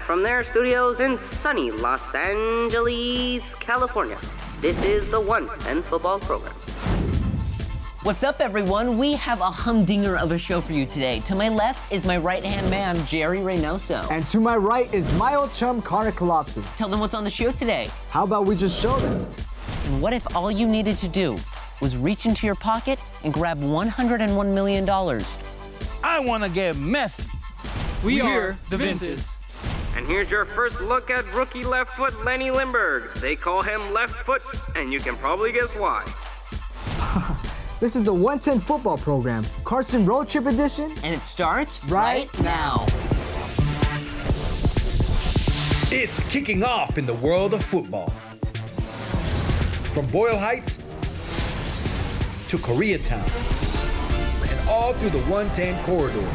from their studios in sunny Los Angeles, California, this is the 110 Football Program. What's up, everyone? We have a humdinger of a show for you today. To my left is my right-hand man, Jerry Reynoso. And to my right is my old chum, Connor Kalopsis. Tell them what's on the show today. How about we just show them? What if all you needed to do was reach into your pocket and grab $101 million? I want to get messy. We are the Vinces. And here's your first look at rookie left foot Lenny Lindbergh. They call him Left Foot, and you can probably guess why. This is the 110 Football Program, Carson Road Trip Edition. And it starts right now. It's kicking off in the world of football. From Boyle Heights to Koreatown and all through the 110 corridor.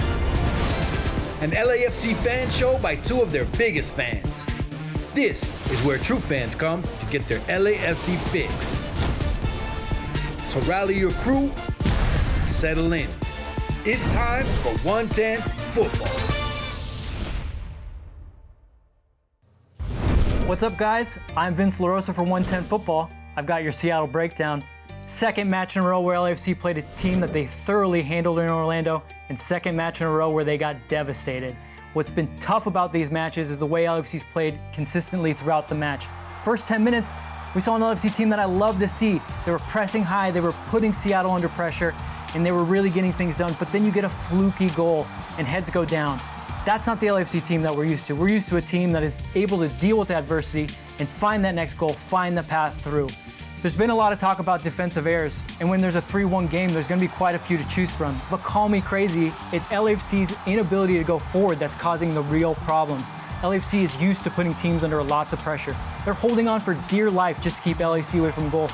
An LAFC fan show by two of their biggest fans. This is where true fans come to get their LAFC fix. So rally your crew, settle in. It's time for 110 Football. What's up, guys? I'm Vince LaRosa for 110 Football. I've got your Seattle breakdown. Second match in a row where LAFC played a team that they thoroughly handled in Orlando, and second match in a row where they got devastated. What's been tough about these matches is the way LAFC's played consistently throughout the match. First 10 minutes, we saw an LAFC team that I love to see. They were pressing high, they were putting Seattle under pressure, and they were really getting things done. But then you get a fluky goal and heads go down. That's not the LAFC team that we're used to. We're used to a team that is able to deal with adversity and find that next goal, find the path through. There's been a lot of talk about defensive errors, and when there's a 3-1 game, there's gonna be quite a few to choose from. But call me crazy, it's LAFC's inability to go forward that's causing the real problems. LAFC is used to putting teams under lots of pressure. They're holding on for dear life just to keep LAFC away from goal.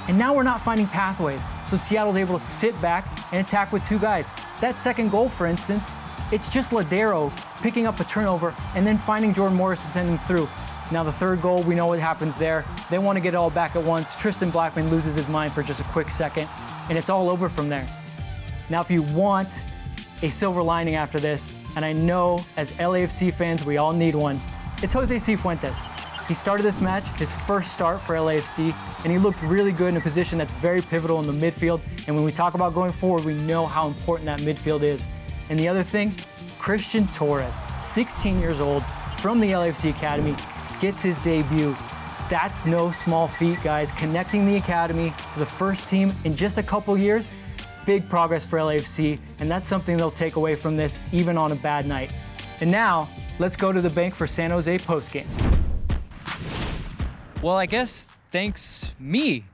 And now we're not finding pathways, so Seattle's able to sit back and attack with two guys. That second goal, for instance, it's just Ladero picking up a turnover and then finding Jordan Morris to send him through. Now the third goal, we know what happens there. They want to get it all back at once. Tristan Blackman loses his mind for just a quick second, and it's all over from there. Now if you want a silver lining after this, and I know as LAFC fans we all need one, it's Jose Cifuentes. He started this match, his first start for LAFC, and he looked really good in a position that's very pivotal in the midfield. And when we talk about going forward, we know how important that midfield is. And the other thing, Christian Torres, 16 years old, from the LAFC Academy, gets his debut. That's no small feat, guys. Connecting the academy to the first team in just a couple years, big progress for LAFC, and that's something they'll take away from this, even on a bad night. And now, let's go to the bank for San Jose postgame. Well, I guess thanks me.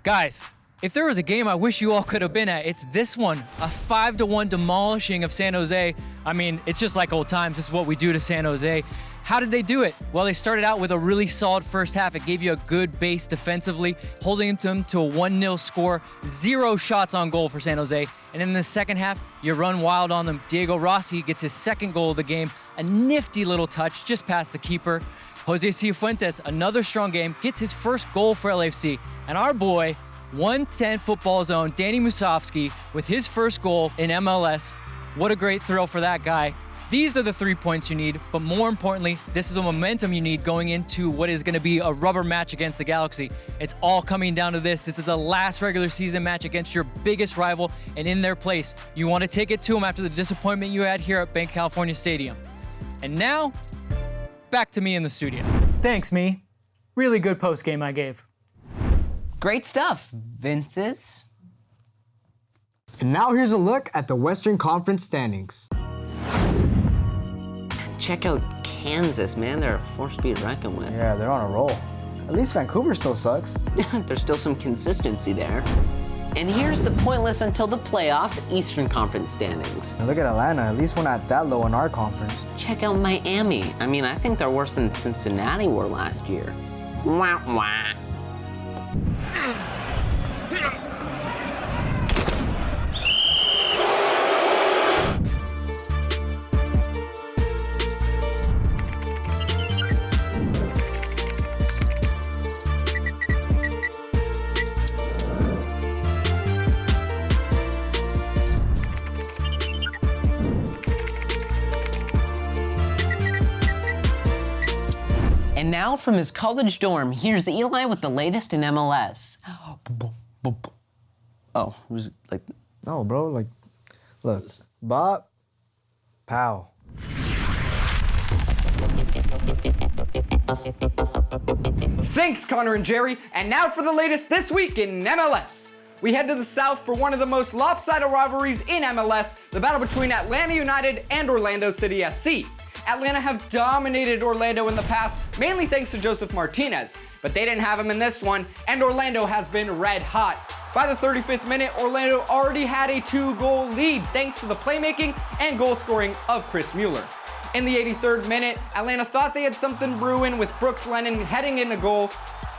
Guys, if there was a game I wish you all could have been at, it's this one. A 5-1 demolishing of San Jose. I mean, it's just like old times. This is what we do to San Jose. How did they do it? Well, they started out with a really solid first half. It gave you a good base defensively, holding them to a 1-0 score, 0 shots on goal for San Jose. And in the second half, you run wild on them. Diego Rossi gets his second goal of the game, a nifty little touch just past the keeper. Jose Cifuentes, another strong game, gets his first goal for LAFC. And our boy, 110 Football Zone, Danny Musovski, with his first goal in MLS. What a great thrill for that guy. These are the 3 points you need, but more importantly, this is the momentum you need going into what is going to be a rubber match against the Galaxy. It's all coming down to this. This is the last regular season match against your biggest rival, and in their place, you want to take it to them after the disappointment you had here at Bank California Stadium. And now, back to me in the studio. Thanks, me. Really good postgame I gave. Great stuff, Vinces. And now here's a look at the Western Conference standings. Check out Kansas, man. They're a force to be reckoned with. Yeah, they're on a roll. At least Vancouver still sucks. There's still some consistency there. And here's the pointless until the playoffs Eastern Conference standings. And look at Atlanta, at least we're not that low in our conference. Check out Miami. I mean, I think they're worse than Cincinnati were last year. Wah, wah. And now from his college dorm, here's Eli with the latest in MLS. Oh, it was like... No, bro, like, look, Bob, pow. Thanks, Connor and Jerry. And now for the latest this week in MLS. We head to the South for one of the most lopsided rivalries in MLS, the battle between Atlanta United and Orlando City SC. Atlanta have dominated Orlando in the past, mainly thanks to Joseph Martinez, but they didn't have him in this one, and Orlando has been red hot. By the 35th minute, Orlando already had a 2-goal lead thanks to the playmaking and goal scoring of Chris Mueller. In the 83rd minute, Atlanta thought they had something brewing with Brooks Lennon heading in the goal,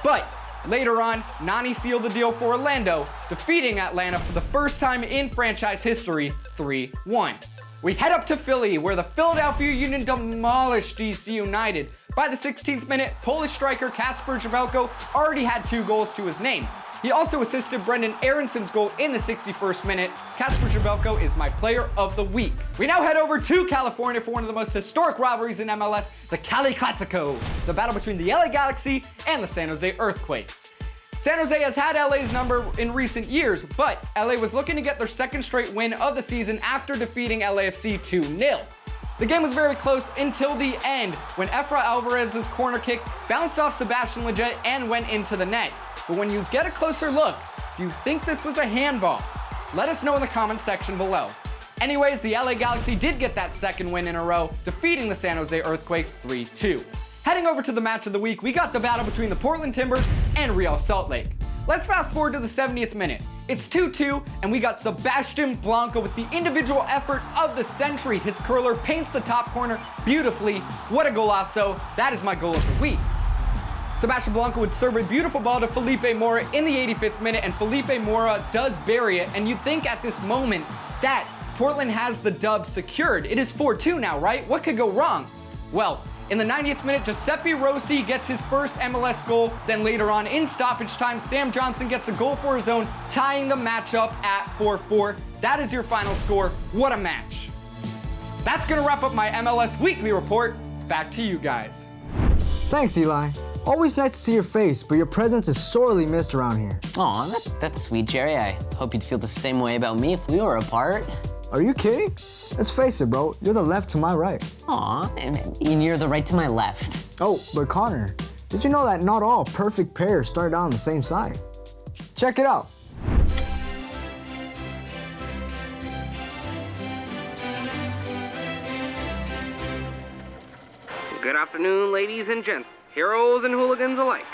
but later on, Nani sealed the deal for Orlando, defeating Atlanta for the first time in franchise history, 3-1. We head up to Philly, where the Philadelphia Union demolished DC United. By the 16th minute, Polish striker Kacper Jabelko already had 2 goals to his name. He also assisted Brendan Aronson's goal in the 61st minute. Kacper Jabelko is my player of the week. We now head over to California for one of the most historic rivalries in MLS, the Cali Classico, the battle between the LA Galaxy and the San Jose Earthquakes. San Jose has had LA's number in recent years, but LA was looking to get their second straight win of the season after defeating LAFC 2-0. The game was very close until the end, when Efra Alvarez's corner kick bounced off Sebastian Lletget and went into the net. But when you get a closer look, do you think this was a handball? Let us know in the comment section below. Anyways, the LA Galaxy did get that second win in a row, defeating the San Jose Earthquakes 3-2. Heading over to the match of the week, we got the battle between the Portland Timbers and Real Salt Lake. Let's fast forward to the 70th minute. It's 2-2, and we got Sebastian Blanco with the individual effort of the century. His curler paints the top corner beautifully. What a golazo. That is my goal of the week. Sebastian Blanco would serve a beautiful ball to Felipe Mora in the 85th minute, and Felipe Mora does bury it. And you'd think at this moment that Portland has the dub secured. It is 4-2 now, right? What could go wrong? Well, in the 90th minute, Giuseppe Rossi gets his first MLS goal. Then later on in stoppage time, Sam Johnson gets a goal for his own, tying the matchup at 4-4. That is your final score. What a match. That's gonna wrap up my MLS Weekly Report. Back to you guys. Thanks, Eli. Always nice to see your face, but your presence is sorely missed around here. Aw, that's sweet, Jerry. I hope you'd feel the same way about me if we were apart. Are you kidding? Let's face it, bro. You're the left to my right. Aw, and you're the right to my left. Oh, but Connor, did you know that not all perfect pairs start out on the same side? Check it out. Good afternoon, ladies and gents, heroes and hooligans alike.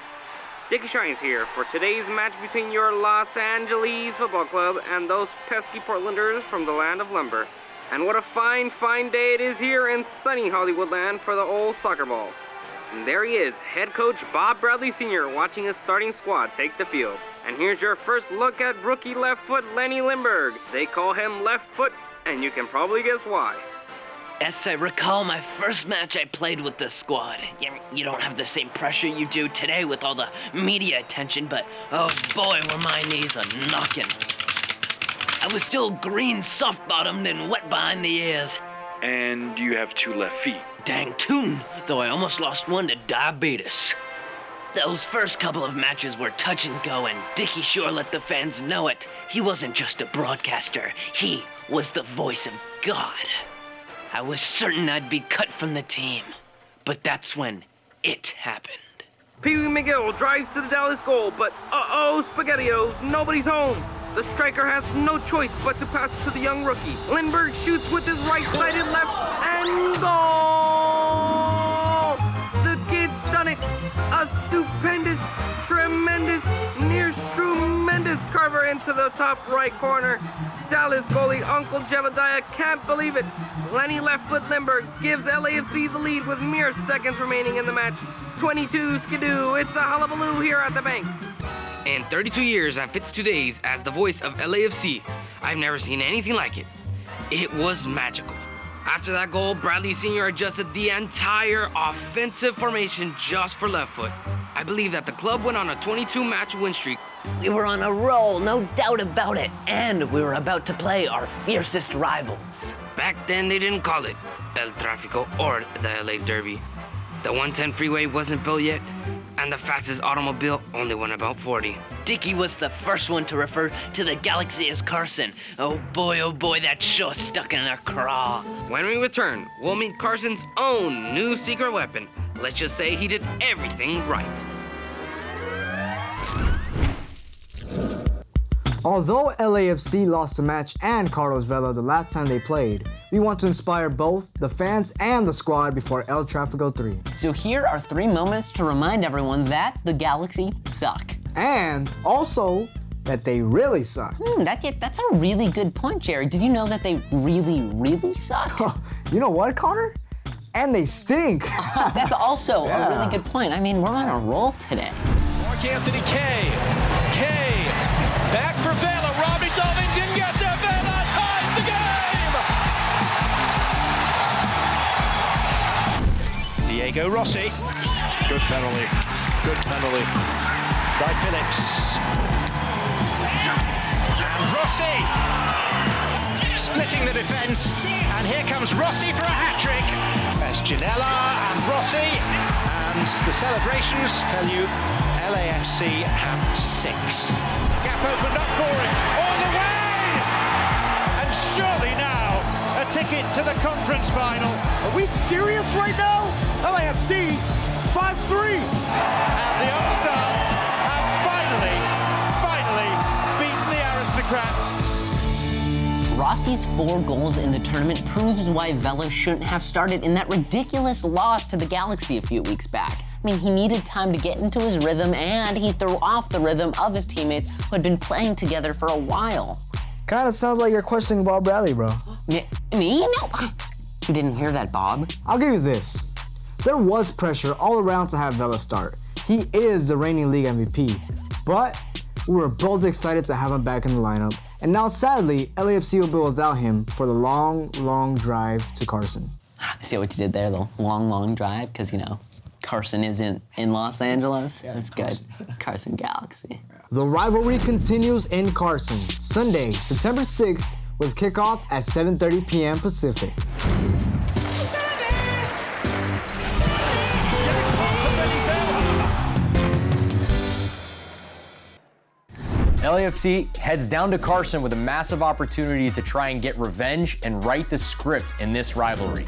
Dickie Shines here for today's match between your Los Angeles Football Club and those pesky Portlanders from the land of lumber. And what a fine, fine day it is here in sunny Hollywoodland for the old soccer ball. And there he is, head coach Bob Bradley Sr. watching his starting squad take the field. And here's your first look at rookie left foot Lenny Lindbergh. They call him Left Foot, and you can probably guess why. Yes, I recall my first match I played with this squad. You don't have the same pressure you do today with all the media attention, but oh boy, were my knees a-knockin'. I was still green soft-bottomed and wet behind the ears. And you have 2 left feet. Dang tootin', though I almost lost one to diabetes. Those first couple of matches were touch and go, and Dickie sure let the fans know it. He wasn't just a broadcaster, he was the voice of God. I was certain I'd be cut from the team, but that's when it happened. Pee Wee McGill drives to the Dallas goal, but uh-oh, SpaghettiOs, nobody's home. The striker has no choice but to pass to the young rookie. Lindbergh shoots with his right-sided left, and goal! The kid's done it. A stupendous, tremendous, near-tremendous carver into the top right corner. Dallas goalie Uncle Jebediah can't believe it. Lenny Left-Foot Lindbergh gives LAFC the lead with mere seconds remaining in the match. 22 skidoo, it's a hullabaloo here at the bank. In 32 years and 52 days as the voice of LAFC, I've never seen anything like it. It was magical. After that goal, Bradley Sr. adjusted the entire offensive formation just for Left Foot. I believe that the club went on a 22-match win streak. We were on a roll, no doubt about it, and we were about to play our fiercest rivals. Back then, they didn't call it El Tráfico or the LA Derby. The 110 freeway wasn't built yet, and the fastest automobile only went about 40. Dickey was the first one to refer to the Galaxy as Carson. Oh boy, that sure stuck in our craw. When we return, we'll meet Carson's own new secret weapon. Let's just say he did everything right. Although LAFC lost the match and Carlos Vela the last time they played, we want to inspire both the fans and the squad before El Tráfico 3. So here are 3 moments to remind everyone that the Galaxy suck. And also that they really suck. That's a really good point, Jerry. Did you know that they really suck? You know what, Connor? And they stink. That's also a really good point. I mean, we're on a roll today. Mark Anthony Kay. Back for Vela. Robbie Dolman didn't get there. Vela ties the game. Diego Rossi. Good penalty. By Phillips. And Rossi. Splitting the defense. And here comes Rossi for a hat-trick. Esginella and Rossi. And the celebrations tell you LAFC have 6. Gap opened up for him, all the way! And surely now, a ticket to the conference final. Are we serious right now? LAFC, 5-3. And the upstarts have finally beaten the aristocrats. Rossi's 4 goals in the tournament proves why Vela shouldn't have started in that ridiculous loss to the Galaxy a few weeks back. I mean, he needed time to get into his rhythm, and he threw off the rhythm of his teammates who had been playing together for a while. Kinda sounds like you're questioning Bob Bradley, bro. Me? No. You didn't hear that, Bob. I'll give you this. There was pressure all around to have Vela start. He is the reigning league MVP, but we were both excited to have him back in the lineup. And now, sadly, LAFC will be without him for the long drive to Carson. See what you did there, the long drive? Because, Carson isn't in Los Angeles. Yeah, that's good. Carson Galaxy. The rivalry continues in Carson, Sunday, September 6th, with kickoff at 7:30 p.m. Pacific. LAFC heads down to Carson with a massive opportunity to try and get revenge and write the script in this rivalry.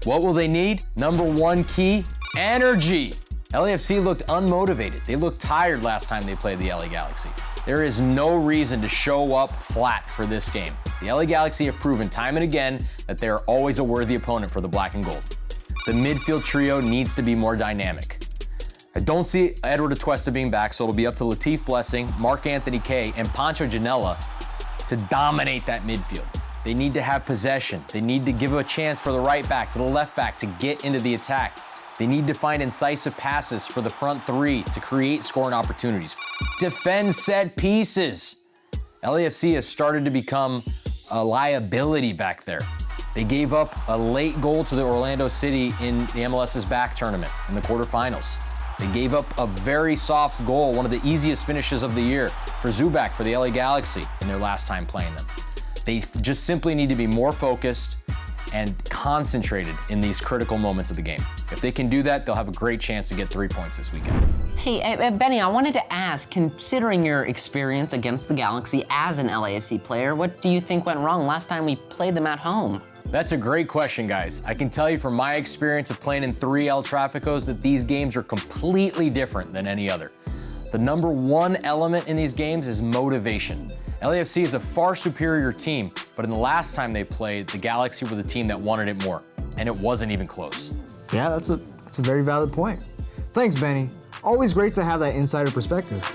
What will they need? Number 1 key, energy. LAFC looked unmotivated. They looked tired last time they played the LA Galaxy. There is no reason to show up flat for this game. The LA Galaxy have proven time and again that they are always a worthy opponent for the black and gold. The midfield trio needs to be more dynamic. I don't see Edward Atuesta being back, so it'll be up to Latif Blessing, Mark Anthony Kay, and Pancho Ginella to dominate that midfield. They need to have possession. They need to give a chance for the right back, for the left back to get into the attack. They need to find incisive passes for the front 3 to create scoring opportunities. Defend set pieces. LAFC has started to become a liability back there. They gave up a late goal to the Orlando City in the MLS's back tournament in the quarterfinals. They gave up a very soft goal, one of the easiest finishes of the year for Zubac for the LA Galaxy in their last time playing them. They just simply need to be more focused and concentrated in these critical moments of the game. If they can do that, they'll have a great chance to get 3 points this weekend. Hey, Benny, I wanted to ask, considering your experience against the Galaxy as an LAFC player, what do you think went wrong last time we played them at home? That's a great question, guys. I can tell you from my experience of playing in 3 El Tráficos that these games are completely different than any other. The number 1 element in these games is motivation. LAFC is a far superior team, but in the last time they played, the Galaxy were the team that wanted it more, and it wasn't even close. Yeah, that's a very valid point. Thanks, Benny. Always great to have that insider perspective.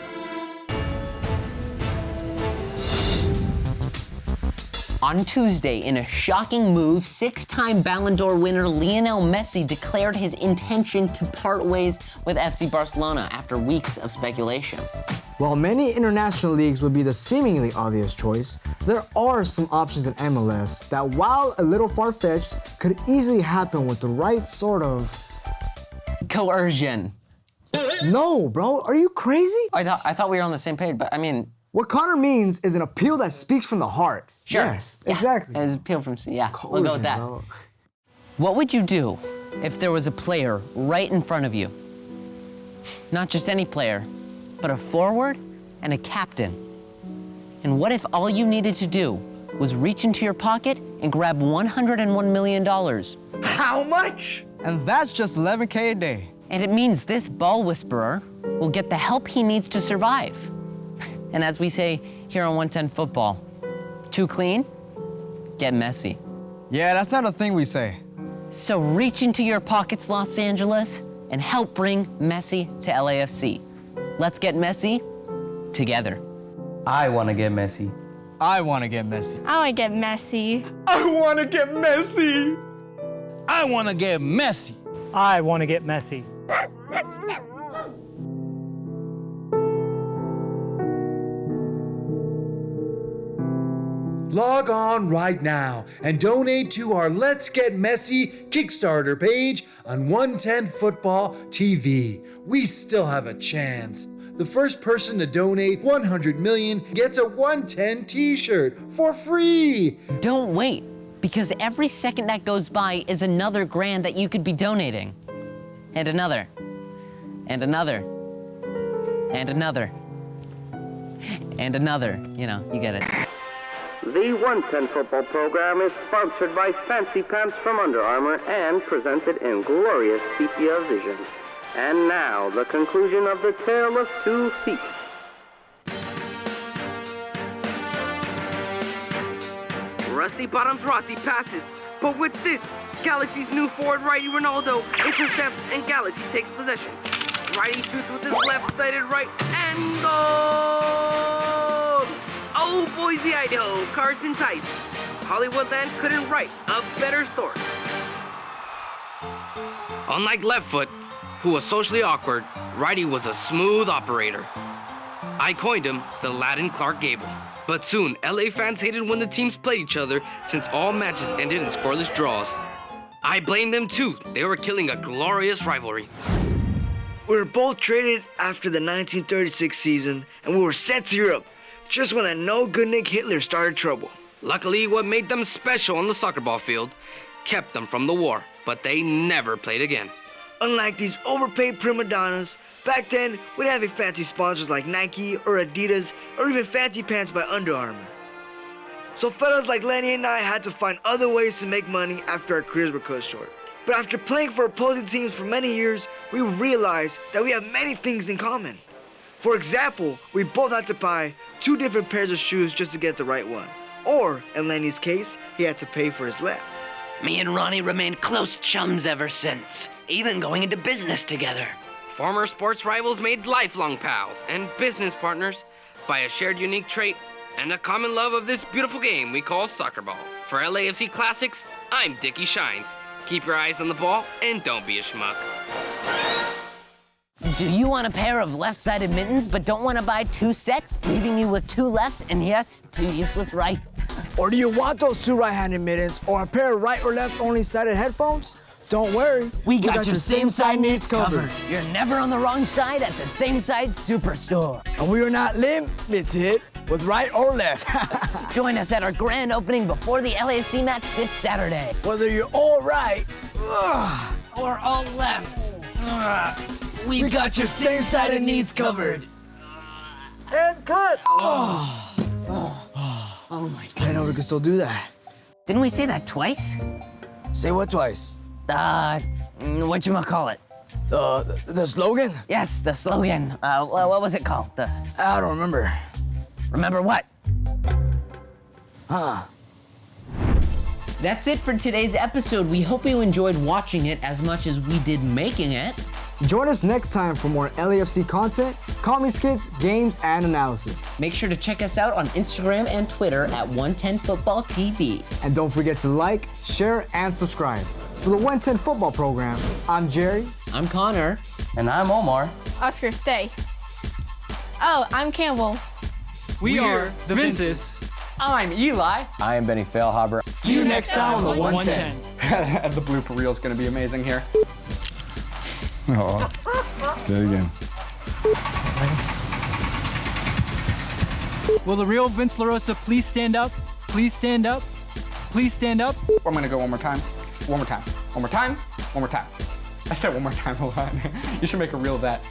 On Tuesday, in a shocking move, 6-time Ballon d'Or winner Lionel Messi declared his intention to part ways with FC Barcelona after weeks of speculation. While many international leagues would be the seemingly obvious choice, there are some options in MLS that, while a little far-fetched, could easily happen with the right sort of coercion. No, bro, are you crazy? I thought we were on the same page, but I mean... What Connor means is an appeal that speaks from the heart. Sure. Yes, exactly. It's appeal from, we'll go with that. Bro. What would you do if there was a player right in front of you? Not just any player, but a forward and a captain. And what if all you needed to do was reach into your pocket and grab $101 million? How much? And that's just $11K a day. And it means this ball whisperer will get the help he needs to survive. And as we say here on 110 Football, too clean, get messy. Yeah, that's not a thing we say. So reach into your pockets, Los Angeles, and help bring Messi to LAFC. Let's get messy together. I want to get messy. I want to get messy. I want to get messy. I want to get messy. I want to get messy. I want to get messy. Log on right now and donate to our Let's Get Messy Kickstarter page on 110 Football TV. We still have a chance. The first person to donate 100 million gets a 110 t-shirt for free. Don't wait, because every second that goes by is another grand that you could be donating. And another. And another. And another. And another. You know, you get it. The 110 Football program is sponsored by Fancy Pants from Under Armour and presented in glorious sepia vision. And now, the conclusion of the Tale of Two Feet. Rusty bottoms Rossi passes, but with this, Galaxy's new forward righty Ronaldo intercepts and Galaxy takes possession. Righty shoots with his left-sided right and goal! Oh, Boise, Idaho, Carson Tice. Hollywoodland couldn't write a better story. Unlike left foot, who was socially awkward, righty was a smooth operator. I coined him the Latin Clark Gable. But soon, LA fans hated when the teams played each other since all matches ended in scoreless draws. I blame them too. They were killing a glorious rivalry. We were both traded after the 1936 season, and we were sent to Europe just when that no-good Nick Hitler started trouble. Luckily, what made them special on the soccer ball field kept them from the war, but they never played again. Unlike these overpaid prima donnas, back then we'd have fancy sponsors like Nike or Adidas or even fancy pants by Under Armour. So fellas like Lenny and I had to find other ways to make money after our careers were cut short. But after playing for opposing teams for many years, we realized that we have many things in common. For example, we both had to buy 2 different pairs of shoes just to get the right one. Or, in Lenny's case, he had to pay for his left. Me and Ronnie remained close chums ever since, even going into business together. Former sports rivals made lifelong pals and business partners by a shared unique trait and a common love of this beautiful game we call soccer ball. For LAFC Classics, I'm Dickie Shines. Keep your eyes on the ball and don't be a schmuck. Do you want a pair of left-sided mittens but don't want to buy 2 sets, leaving you with 2 lefts and yes, 2 useless rights? Or do you want those 2 right-handed mittens or a pair of right or left only sided headphones? Don't worry, we got your same side needs covered. You're never on the wrong side at the same side superstore. And we are not limited with right or left. Join us at our grand opening before the LAFC match this Saturday. Whether you're all right or all left, we got your same sided needs covered. And cut! Oh my God. I know we can still do that. Didn't we say that twice? Say what twice? Whatchamacallit? The slogan? Yes, the slogan. What was it called? I don't remember. Remember what? That's it for today's episode. We hope you enjoyed watching it as much as we did making it. Join us next time for more LAFC content, comic skits, games, and analysis. Make sure to check us out on Instagram and Twitter at 110 Football TV. And don't forget to like, share, and subscribe. For the 110 Football program, I'm Jerry. I'm Connor. And I'm Omar. Oscar, stay. Oh, I'm Campbell. We are the Vinces. I'm Eli. I am Benny Failhaber. See you next time on the 110. The blooper reel is going to be amazing here. Oh, say it again. Will the real Vince LaRosa please stand up? Please stand up? Please stand up? I'm going to go one more time. One more time. One more time. One more time. I said one more time a lot. You should make a reel of that.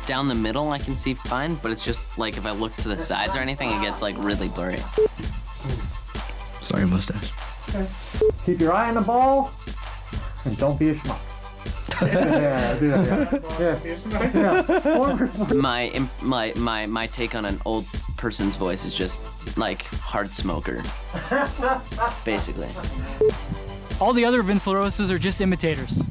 Down the middle I can see fine, but it's just like if I look to the sides or anything, it gets like really blurry. Sorry, mustache. Keep your eye on the ball, and don't be a schmuck. Yeah, do that. Yeah. My take on an old person's voice is just like hard smoker, basically. All the other Vince LaRosas are just imitators.